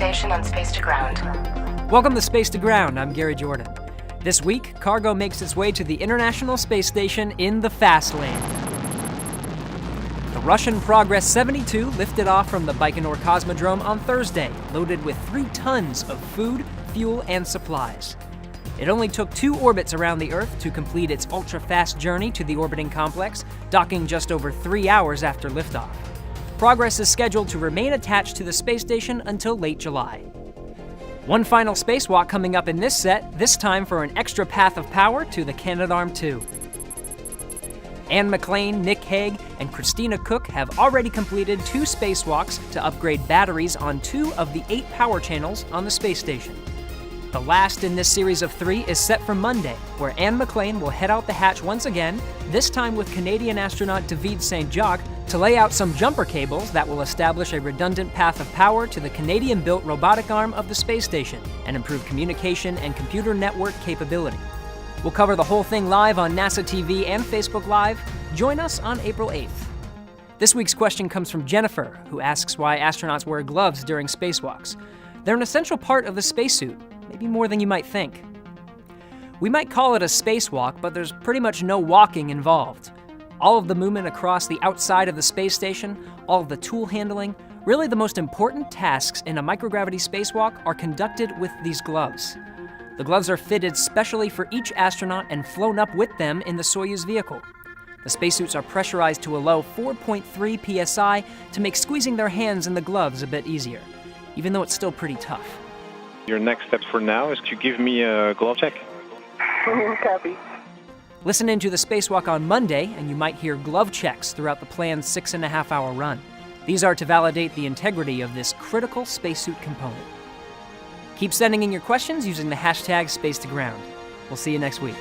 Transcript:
station on Space to Ground. Welcome to Space to Ground. I'm Gary Jordan. This week, cargo makes its way to the International Space Station in the fast lane. The Russian Progress 72 lifted off from the Baikonur Cosmodrome on Thursday, loaded with 3 tons of food, fuel, and supplies. It only took 2 orbits around the Earth to complete its ultra-fast journey to the orbiting complex, docking just over 3 hours after liftoff. Progress is scheduled to remain attached to the space station until late July. One final spacewalk coming up in this set, this time for an extra path of power to the Canadarm2. Anne McClain, Nick Hague, and Christina Cook have already completed 2 spacewalks to upgrade batteries on 2 of the 8 power channels on the space station. The last in this series of 3 is set for Monday, where Anne McClain will head out the hatch once again, this time with Canadian astronaut David St. Jacques, to lay out some jumper cables that will establish a redundant path of power to the Canadian-built robotic arm of the space station and improve communication and computer network capability. We'll cover the whole thing live on NASA TV and Facebook Live. Join us on April 8th. This week's question comes from Jennifer, who asks why astronauts wear gloves during spacewalks. They're an essential part of the spacesuit, maybe more than you might think. We might call it a spacewalk, but there's pretty much no walking involved. All of the movement across the outside of the space station, all of the tool handling, really the most important tasks in a microgravity spacewalk are conducted with these gloves. The gloves are fitted specially for each astronaut and flown up with them in the Soyuz vehicle. The spacesuits are pressurized to a low 4.3 psi to make squeezing their hands in the gloves a bit easier, even though it's still pretty tough. Your next step for now is to give me a glove check. Copy. Listen in to the spacewalk on Monday, and you might hear glove checks throughout the planned 6.5-hour run. These are to validate the integrity of this critical spacesuit component. Keep sending in your questions using the hashtag #SpaceToGround. We'll see you next week.